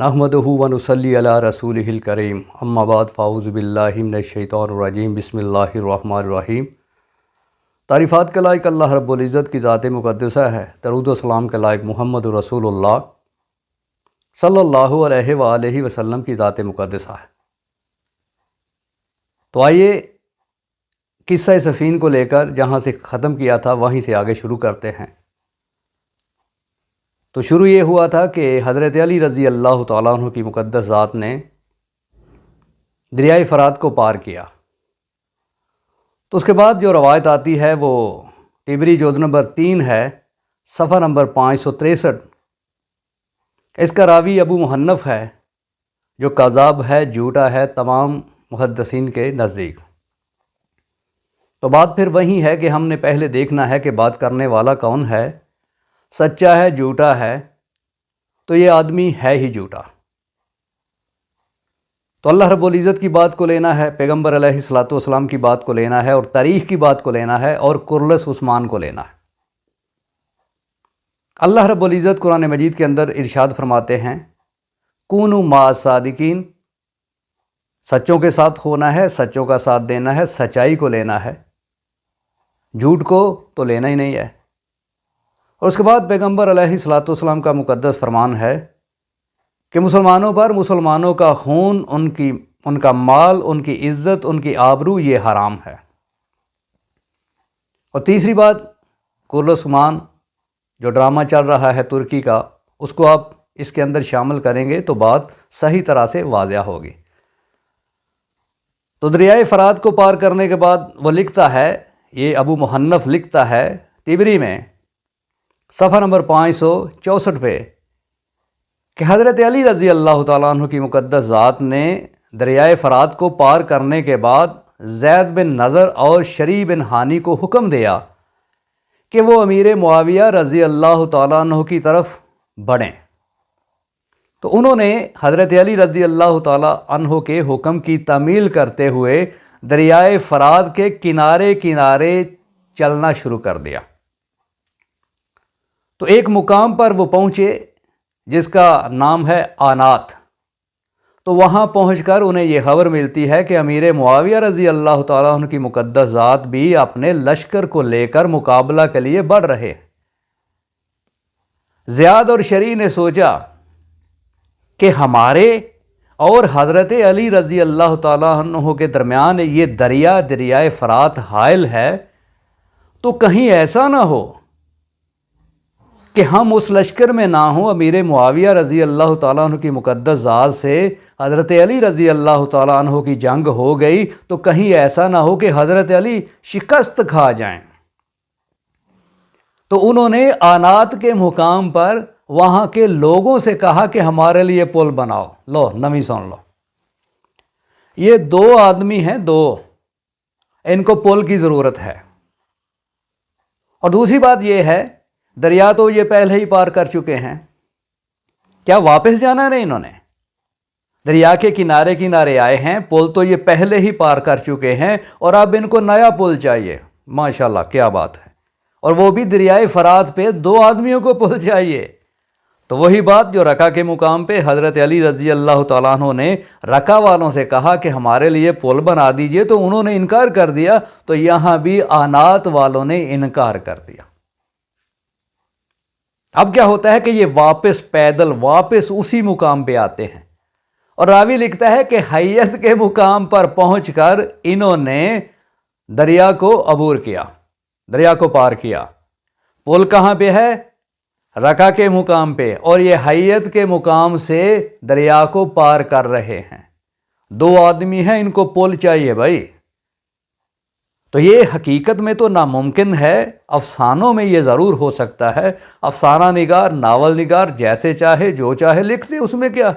نحمدہ و نصلی علی رسولہ الکریم اما بعد فاعوذ باللہ من الشیطان الرجیم بسم اللہ الرحمن الرحیم۔ تعریفات کے لائق اللہ رب العزت کی ذات مقدسہ ہے، درود و سلام کے لائق محمد رسول اللہ صلی اللہ علیہ وآلہ وسلم کی ذات مقدسہ ہے۔ تو آئیے قصہ سفین کو لے کر جہاں سے ختم کیا تھا وہیں سے آگے شروع کرتے ہیں۔ تو شروع یہ ہوا تھا کہ حضرت علی رضی اللہ تعالیٰ عنہ کی مقدس ذات نے دریائے فرات کو پار کیا۔ تو اس کے بعد جو روایت آتی ہے وہ طبری جلد نمبر 3 ہے، صفحہ نمبر 563۔ اس کا راوی ابو محنف ہے جو کذاب ہے، جھوٹا ہے تمام محدثین کے نزدیک۔ تو بات پھر وہی ہے کہ ہم نے پہلے دیکھنا ہے کہ بات کرنے والا کون ہے، سچا ہے جھوٹا ہے، تو یہ آدمی ہے ہی جھوٹا۔ تو اللہ رب العزت کی بات کو لینا ہے، پیغمبر علیہ الصلوۃ والسلام کی بات کو لینا ہے، اور تاریخ کی بات کو لینا ہے، اور کرلس عثمان کو لینا ہے۔ اللہ رب العزت قرآن مجید کے اندر ارشاد فرماتے ہیں، کونوا مع الصادقین، سچوں کے ساتھ ہونا ہے، سچوں کا ساتھ دینا ہے، سچائی کو لینا ہے، جھوٹ کو تو لینا ہی نہیں ہے۔ اور اس کے بعد پیغمبر علیہ الصلوۃ والسلام کا مقدس فرمان ہے کہ مسلمانوں پر مسلمانوں کا خون، ان کا مال، ان کی عزت، ان کی آبرو یہ حرام ہے۔ اور تیسری بات، کرلس عثمان جو ڈرامہ چل رہا ہے ترکی کا، اس کو آپ اس کے اندر شامل کریں گے تو بات صحیح طرح سے واضح ہوگی۔ تو دریائے فرات کو پار کرنے کے بعد وہ لکھتا ہے، یہ ابو محنف لکھتا ہے طبری میں صفحہ نمبر 564 پہ، کہ حضرت علی رضی اللہ تعالیٰ عنہ کی مقدس ذات نے دریائے فرات کو پار کرنے کے بعد زید بن نضر اور شریح بن ہانی کو حکم دیا کہ وہ امیر معاویہ رضی اللہ تعالیٰ عنہ کی طرف بڑھیں۔ تو انہوں نے حضرت علی رضی اللہ تعالیٰ عنہ کے حکم کی تعمیل کرتے ہوئے دریائے فرات کے کنارے کنارے چلنا شروع کر دیا۔ تو ایک مقام پر وہ پہنچے جس کا نام ہے آنات۔ تو وہاں پہنچ کر انہیں یہ خبر ملتی ہے کہ امیر معاویہ رضی اللہ تعالیٰ عنہ کی مقدس ذات بھی اپنے لشکر کو لے کر مقابلہ کے لیے بڑھ رہے۔ زیاد اور شریح نے سوچا کہ ہمارے اور حضرت علی رضی اللہ تعالیٰ عنہ کے درمیان یہ دریائے فرات حائل ہے، تو کہیں ایسا نہ ہو کہ ہم اس لشکر میں نہ ہوں، امیر معاویہ رضی اللہ تعالیٰ عنہ کی مقدس ذات سے حضرت علی رضی اللہ تعالیٰ عنہ کی جنگ ہو گئی تو کہیں ایسا نہ ہو کہ حضرت علی شکست کھا جائیں۔ تو انہوں نے آنات کے مقام پر وہاں کے لوگوں سے کہا کہ ہمارے لیے پل بناؤ۔ لو نمی سن لو، یہ 2 آدمی ہیں، 2، ان کو پل کی ضرورت ہے۔ اور دوسری بات یہ ہے، دریا تو یہ پہلے ہی پار کر چکے ہیں، کیا واپس جانا نہیں انہوں نے؟ دریا کے کنارے کنارے آئے ہیں، پل تو یہ پہلے ہی پار کر چکے ہیں، اور اب ان کو نیا پل چاہیے۔ ماشاءاللہ کیا بات ہے، اور وہ بھی دریائے فرات پہ 2 آدمیوں کو پل چاہیے۔ تو وہی بات جو رقہ کے مقام پہ حضرت علی رضی اللہ تعالیٰ عنہ نے رقہ والوں سے کہا کہ ہمارے لیے پل بنا دیجئے، تو انہوں نے انکار کر دیا، تو یہاں بھی آنات والوں نے انکار کر دیا۔ اب کیا ہوتا ہے کہ یہ واپس پیدل واپس اسی مقام پہ آتے ہیں، اور راوی لکھتا ہے کہ حیت کے مقام پر پہنچ کر انہوں نے دریا کو عبور کیا، دریا کو پار کیا۔ پل کہاں پہ ہے؟ رقہ کے مقام پہ، اور یہ حیت کے مقام سے دریا کو پار کر رہے ہیں۔ 2 آدمی ہیں، ان کو پل چاہیے بھائی۔ تو یہ حقیقت میں تو ناممکن ہے، افسانوں میں یہ ضرور ہو سکتا ہے۔ افسانہ نگار، ناول نگار جیسے چاہے جو چاہے لکھ دے، اس میں کیا؟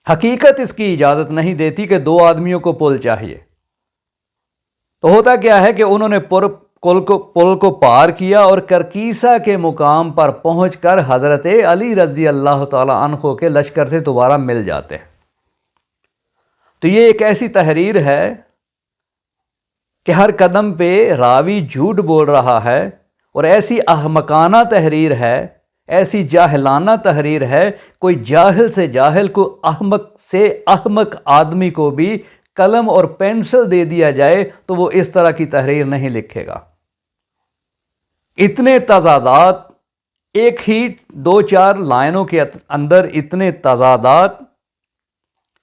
حقیقت اس کی اجازت نہیں دیتی کہ 2 آدمیوں کو پل چاہیے۔ تو ہوتا کیا ہے کہ انہوں نے پل کو پار کیا، اور کرکیسا کے مقام پر پہنچ کر حضرت علی رضی اللہ تعالی عنہ کے لشکر سے دوبارہ مل جاتے ہیں۔ تو یہ ایک ایسی تحریر ہے کہ ہر قدم پہ راوی جھوٹ بول رہا ہے، اور ایسی احمقانہ تحریر ہے، ایسی جاہلانہ تحریر ہے، کوئی جاہل سے جاہل کو احمق سے احمق آدمی کو بھی قلم اور پینسل دے دیا جائے تو وہ اس طرح کی تحریر نہیں لکھے گا۔ اتنے تضادات، ایک ہی 2-4 لائنوں کے اندر اتنے تضادات،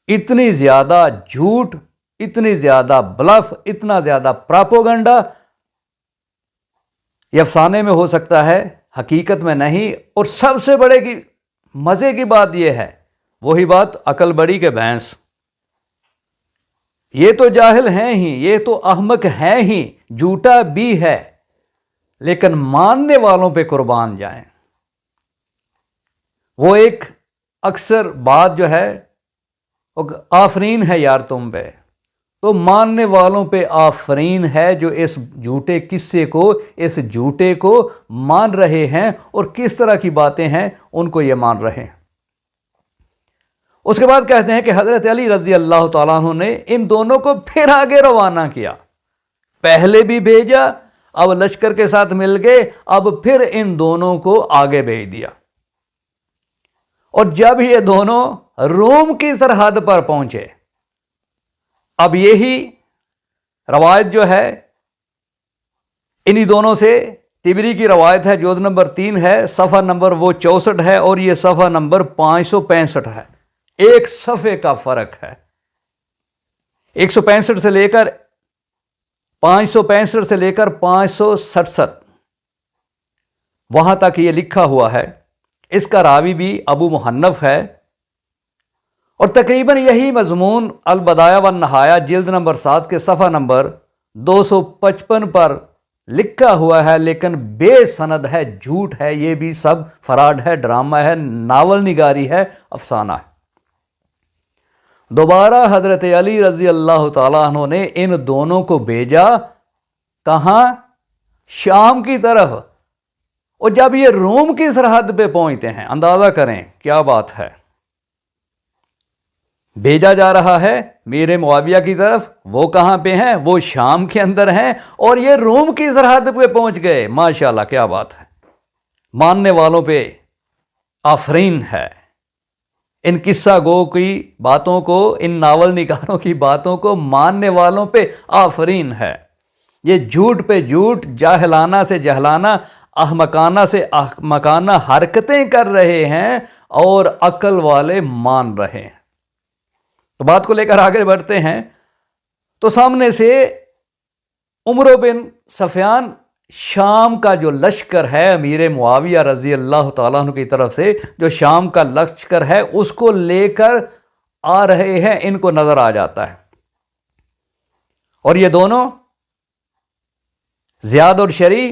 اتنی زیادہ جھوٹ، اتنی زیادہ بلف، اتنا زیادہ پراپوگنڈا، یہ افسانے میں ہو سکتا ہے، حقیقت میں نہیں۔ اور سب سے بڑے کی مزے کی بات یہ ہے، وہی بات عقل بڑی کے بھینس، یہ تو جاہل ہیں ہی، یہ تو احمق ہیں ہی، جھوٹا بھی ہے، لیکن ماننے والوں پہ قربان جائیں۔ وہ ایک اکثر بات جو ہے، آفرین ہے یار تم پہ، تو ماننے والوں پہ آفرین ہے جو اس جھوٹے قصے کو، اس جھوٹے کو مان رہے ہیں، اور کس طرح کی باتیں ہیں ان کو یہ مان رہے ہیں۔ اس کے بعد کہتے ہیں کہ حضرت علی رضی اللہ تعالیٰ عنہ نے ان دونوں کو پھر آگے روانہ کیا، پہلے بھی بھیجا، اب لشکر کے ساتھ مل گئے، اب پھر ان دونوں کو آگے بھیج دیا۔ اور جب یہ دونوں روم کی سرحد پر پہنچے، اب یہی روایت جو ہے انہی دونوں سے، تبری کی روایت ہے، جوز نمبر 3 ہے، صفحہ نمبر وہ 64 ہے، اور یہ صفحہ نمبر 565 ہے، ایک صفحے کا فرق ہے۔ 165 سے لے کر 565 سے لے کر 567 وہاں تک یہ لکھا ہوا ہے۔ اس کا راوی بھی ابو محنف ہے، اور تقریباً یہی مضمون البدایہ والنہایہ جلد نمبر 7 کے صفحہ نمبر 255 پر لکھا ہوا ہے، لیکن بے سند ہے، جھوٹ ہے، یہ بھی سب فراڈ ہے، ڈرامہ ہے، ناول نگاری ہے، افسانہ ہے۔ دوبارہ حضرت علی رضی اللہ تعالیٰ عنہ نے ان دونوں کو بھیجا، کہاں؟ شام کی طرف۔ اور جب یہ روم کی سرحد پہ پہنچتے ہیں، اندازہ کریں کیا بات ہے، بھیجا جا رہا ہے میر معاویہ کی طرف، وہ کہاں پہ ہیں؟ وہ شام کے اندر ہیں، اور یہ روم کی سرحد پہ پہنچ گئے۔ ماشاءاللہ کیا بات ہے، ماننے والوں پہ آفرین ہے، ان قصہ گو کی باتوں کو، ان ناول نگاروں کی باتوں کو ماننے والوں پہ آفرین ہے۔ یہ جھوٹ پہ جھوٹ، جاہلانہ سے جہلانہ، احمقانہ سے احمقانہ حرکتیں کر رہے ہیں، اور عقل والے مان رہے ہیں۔ تو بات کو لے کر آگے بڑھتے ہیں، تو سامنے سے عمرو بن سفیان، شام کا جو لشکر ہے امیر معاویہ رضی اللہ تعالیٰ عنہ کی طرف سے، جو شام کا لشکر ہے اس کو لے کر آ رہے ہیں، ان کو نظر آ جاتا ہے، اور یہ دونوں زیاد اور شریع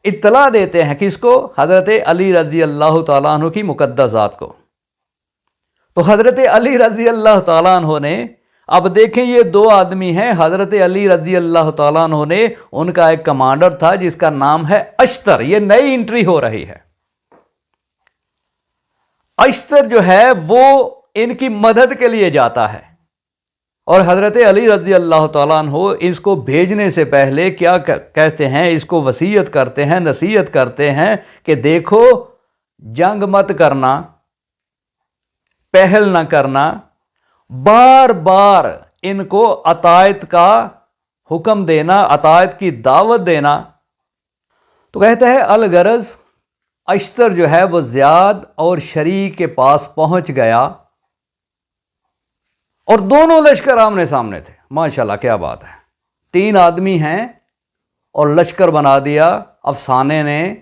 اطلاع دیتے ہیں، کس کو؟ حضرت علی رضی اللہ تعالیٰ عنہ کی مقدس ذات کو۔ تو حضرت علی رضی اللہ تعالیٰ عنہ نے، اب دیکھیں یہ دو آدمی ہیں، حضرت علی رضی اللہ تعالیٰ عنہ نے، ان کا ایک کمانڈر تھا جس کا نام ہے اشتر، یہ نئی انٹری ہو رہی ہے۔ اشتر جو ہے وہ ان کی مدد کے لیے جاتا ہے، اور حضرت علی رضی اللہ تعالیٰ عنہ اس کو بھیجنے سے پہلے کیا کہتے ہیں؟ اس کو وصیت کرتے ہیں، نصیحت کرتے ہیں کہ دیکھو جنگ مت کرنا، پہل نہ کرنا، بار بار ان کو اطاعت کا حکم دینا، اطاعت کی دعوت دینا۔ تو کہتا ہے الغرض اشتر جو ہے وہ زیاد اور شریع کے پاس پہنچ گیا، اور دونوں لشکر آمنے سامنے تھے۔ ماشاءاللہ کیا بات ہے، 3 آدمی ہیں اور لشکر بنا دیا، افسانے نے،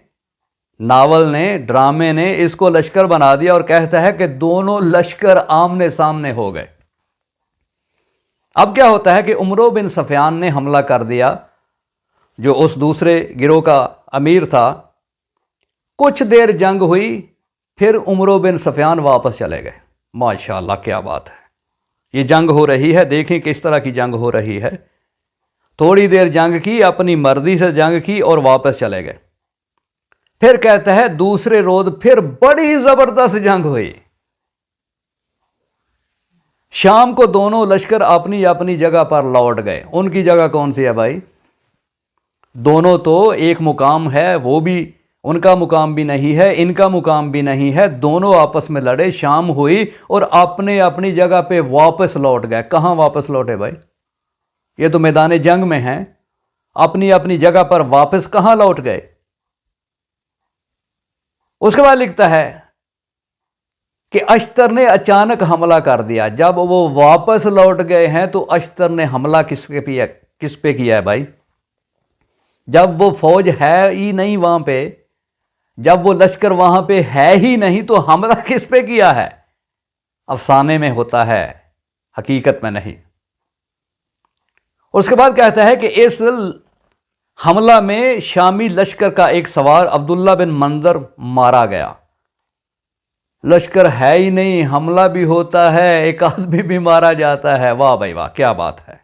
ناول نے، ڈرامے نے اس کو لشکر بنا دیا، اور کہتا ہے کہ دونوں لشکر آمنے سامنے ہو گئے۔ اب کیا ہوتا ہے کہ عمرو بن سفیان نے حملہ کر دیا، جو اس دوسرے گروہ کا امیر تھا۔ کچھ دیر جنگ ہوئی، پھر عمرو بن سفیان واپس چلے گئے۔ ماشاءاللہ کیا بات ہے، یہ جنگ ہو رہی ہے، دیکھیں کس طرح کی جنگ ہو رہی ہے۔ تھوڑی دیر جنگ کی، اپنی مرضی سے جنگ کی، اور واپس چلے گئے۔ پھر کہتا ہے دوسرے روز پھر بڑی زبردست جنگ ہوئی۔ شام کو دونوں لشکر اپنی اپنی جگہ پر لوٹ گئے۔ ان کی جگہ کون سی ہے بھائی؟ دونوں تو ایک مقام ہے، وہ بھی ان کا مقام بھی نہیں ہے، ان کا مقام بھی نہیں ہے، دونوں آپس میں لڑے، شام ہوئی اور اپنے اپنی جگہ پہ واپس لوٹ گئے۔ کہاں واپس لوٹے بھائی؟ یہ تو میدان جنگ میں ہیں، اپنی اپنی جگہ پر واپس کہاں لوٹ گئے؟ اس کے بعد لکھتا ہے کہ اشتر نے اچانک حملہ کر دیا۔ جب وہ واپس لوٹ گئے ہیں تو اشتر نے حملہ کس پہ کیا ہے بھائی؟ جب وہ فوج ہے ہی نہیں وہاں پہ، جب وہ لشکر وہاں پہ ہے ہی نہیں تو حملہ کس پہ کیا ہے؟ افسانے میں ہوتا ہے، حقیقت میں نہیں۔ اس کے بعد کہتا ہے کہ اس حملہ میں شامی لشکر کا ایک سوار عبداللہ بن منظر مارا گیا۔ لشکر ہے ہی نہیں، حملہ بھی ہوتا ہے، ایک آدمی بھی مارا جاتا ہے۔ واہ بھائی واہ، کیا بات ہے۔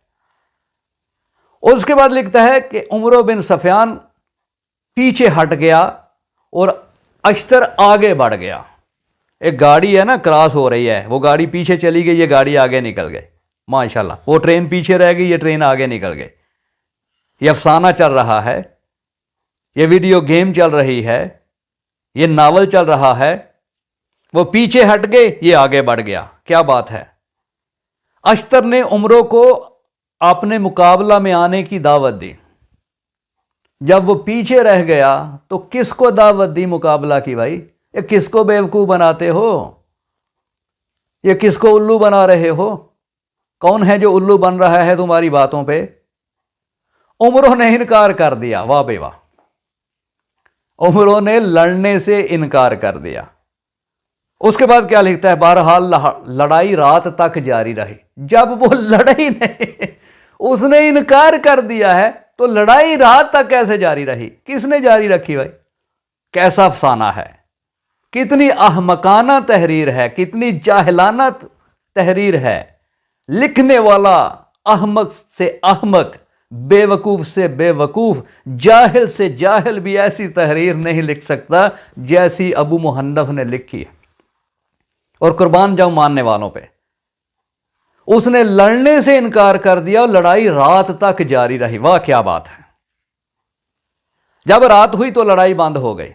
اس کے بعد لکھتا ہے کہ عمرو بن سفیان پیچھے ہٹ گیا اور اشتر آگے بڑھ گیا۔ ایک گاڑی ہے نا، کراس ہو رہی ہے، وہ گاڑی پیچھے چلی گئی، یہ گاڑی آگے نکل گئی، ماشاءاللہ۔ وہ ٹرین پیچھے رہ گئی، یہ ٹرین آگے نکل گئی۔ یہ افسانہ چل رہا ہے، یہ ویڈیو گیم چل رہی ہے، یہ ناول چل رہا ہے۔ وہ پیچھے ہٹ گئے، یہ آگے بڑھ گیا۔ کیا بات ہے۔ اشتر نے عمرو کو اپنے مقابلہ میں آنے کی دعوت دی۔ جب وہ پیچھے رہ گیا تو کس کو دعوت دی مقابلہ کی بھائی؟ یہ کس کو بیوقوف بناتے ہو؟ یہ کس کو الو بنا رہے ہو؟ کون ہے جو الو بن رہا ہے تمہاری باتوں پہ؟ عمرو نے انکار کر دیا۔ واہ بے واہ، عمرو نے لڑنے سے انکار کر دیا۔ اس کے بعد کیا لکھتا ہے؟ بہرحال لڑائی رات تک جاری رہی۔ جب وہ لڑائی نہیں، اس نے انکار کر دیا ہے تو لڑائی رات تک کیسے جاری رہی؟ کس نے جاری رکھی بھائی؟ کیسا افسانہ ہے، کتنی احمقانہ تحریر ہے، کتنی جاہلانہ تحریر ہے۔ لکھنے والا احمق سے احمق، بے وقوف سے بے وقوف، جاہل سے جاہل بھی ایسی تحریر نہیں لکھ سکتا جیسی ابو محنف نے لکھی ہے۔ اور قربان جاؤں ماننے والوں پہ، اس نے لڑنے سے انکار کر دیا اور لڑائی رات تک جاری رہی۔ واہ کیا بات ہے۔ جب رات ہوئی تو لڑائی بند ہو گئی۔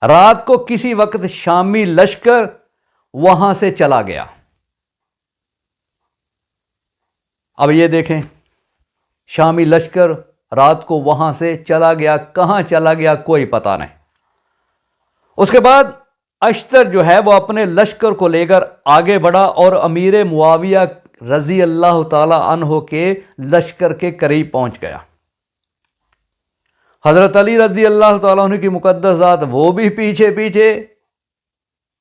رات کو کسی وقت شامی لشکر وہاں سے چلا گیا۔ اب یہ دیکھیں، شامی لشکر رات کو وہاں سے چلا گیا۔ کہاں چلا گیا کوئی پتہ نہیں۔ اس کے بعد اشتر جو ہے وہ اپنے لشکر کو لے کر آگے بڑھا اور امیر معاویہ رضی اللہ تعالی عنہ کے لشکر کے قریب پہنچ گیا۔ حضرت علی رضی اللہ تعالیٰ عنہ کی مقدس ذات وہ بھی پیچھے پیچھے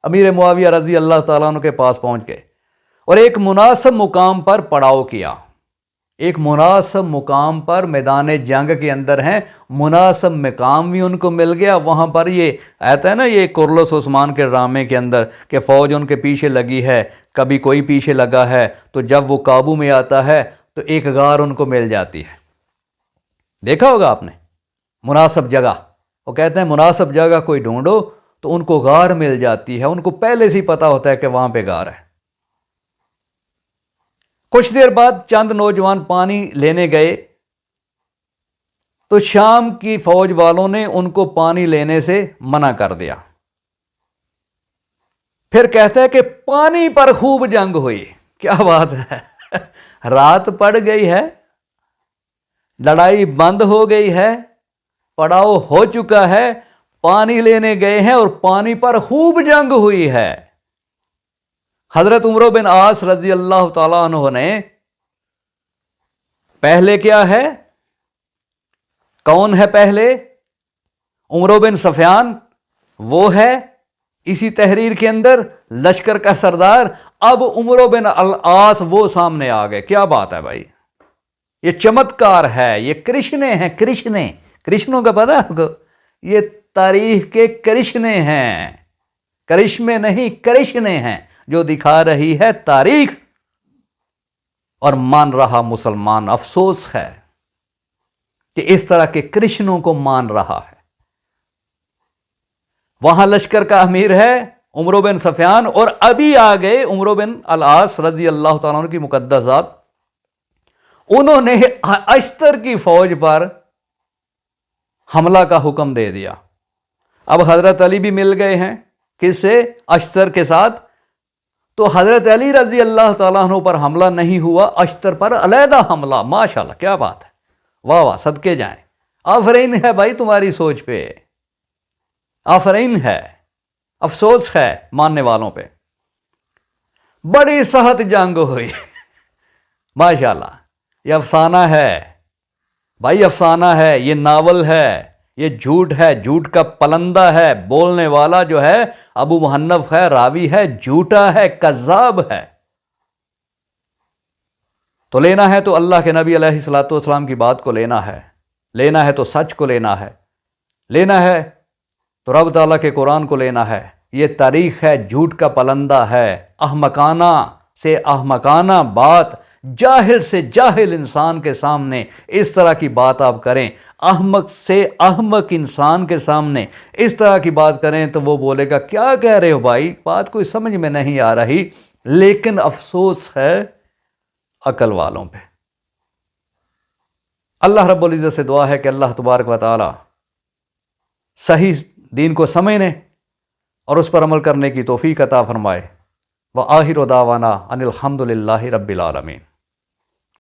امیر معاویہ رضی اللہ تعالیٰ عنہ کے پاس پہنچ گئے اور ایک مناسب مقام پر پڑاؤ کیا۔ ایک مناسب مقام پر، میدان جنگ کے اندر ہیں، مناسب مقام بھی ان کو مل گیا۔ وہاں پر یہ آتا ہے نا، یہ کورلس عثمان کے ڈرامے کے اندر کہ فوج ان کے پیچھے لگی ہے، کبھی کوئی پیچھے لگا ہے، تو جب وہ قابو میں آتا ہے تو ایک غار ان کو مل جاتی ہے۔ دیکھا ہوگا آپ نے، مناسب جگہ، وہ کہتے ہیں مناسب جگہ کوئی ڈھونڈو تو ان کو غار مل جاتی ہے۔ ان کو پہلے سے ہی پتا ہوتا ہے کہ وہاں پہ غار ہے۔ کچھ دیر بعد چند نوجوان پانی لینے گئے تو شام کی فوج والوں نے ان کو پانی لینے سے منع کر دیا۔ پھر کہتا ہے کہ پانی پر خوب جنگ ہوئی۔ کیا بات ہے، رات پڑ گئی ہے، لڑائی بند ہو گئی ہے، پڑاؤ ہو چکا ہے، پانی لینے گئے ہیں اور پانی پر خوب جنگ ہوئی ہے۔ حضرت عمرو بن عاص رضی اللہ تعالیٰ عنہ نے پہلے کیا ہے، کون ہے پہلے؟ عمرو بن سفیان، وہ ہے اسی تحریر کے اندر لشکر کا سردار۔ اب عمرو بن العاص وہ سامنے آ گئے۔ کیا بات ہے بھائی، یہ چمتکار ہے، یہ کرشنے ہیں، کرشنے، کرشنوں کا پتہ ہے آپ کو؟ یہ تاریخ کے کرشنے ہیں، کرشمے نہیں، کرشنے ہیں، جو دکھا رہی ہے تاریخ اور مان رہا مسلمان۔ افسوس ہے کہ اس طرح کے کرشنوں کو مان رہا ہے۔ وہاں لشکر کا امیر ہے عمرو بن سفیان، اور ابھی آ گئے عمرو بن العاص رضی اللہ تعالیٰ عنہ کی مقدس ذات۔ انہوں نے اشتر کی فوج پر حملہ کا حکم دے دیا۔ اب حضرت علی بھی مل گئے ہیں کس سے؟ اشتر کے ساتھ. تو حضرت علی رضی اللہ تعالیٰ عنہ پر حملہ نہیں ہوا، اشتر پر علیحدہ حملہ. ماشاءاللہ، کیا بات ہے، واہ واہ، صدقے جائیں. آفرین ہے بھائی تمہاری سوچ پہ، آفرین ہے، افسوس ہے ماننے والوں پہ. بڑی سخت جنگ ہوئی. ماشاءاللہ، یہ افسانہ ہے بھائی، افسانہ ہے، یہ ناول ہے، یہ جھوٹ ہے، جھوٹ کا پلندہ ہے. بولنے والا جو ہے ابو محنف ہے، راوی ہے، جھوٹا ہے، کذاب ہے. تو لینا ہے تو اللہ کے نبی علیہ الصلوۃ والسلام کی بات کو لینا ہے، لینا ہے تو سچ کو لینا ہے، لینا ہے تو رب تعالیٰ کے قرآن کو لینا ہے. یہ تاریخ ہے، جھوٹ کا پلندہ ہے، احمقانہ سے احمقانہ بات، جاہل سے جاہل انسان کے سامنے اس طرح کی بات آپ کریں، احمق سے احمق انسان کے سامنے اس طرح کی بات کریں تو وہ بولے گا کیا کہہ رہے ہو بھائی، بات کوئی سمجھ میں نہیں آ رہی. لیکن افسوس ہے عقل والوں پہ. اللہ رب العزت سے دعا ہے کہ اللہ تبارک و تعالی صحیح دین کو سمجھنے اور اس پر عمل کرنے کی توفیق عطا فرمائے. وآخر دعوانا ان الحمد للہ رب العالمین.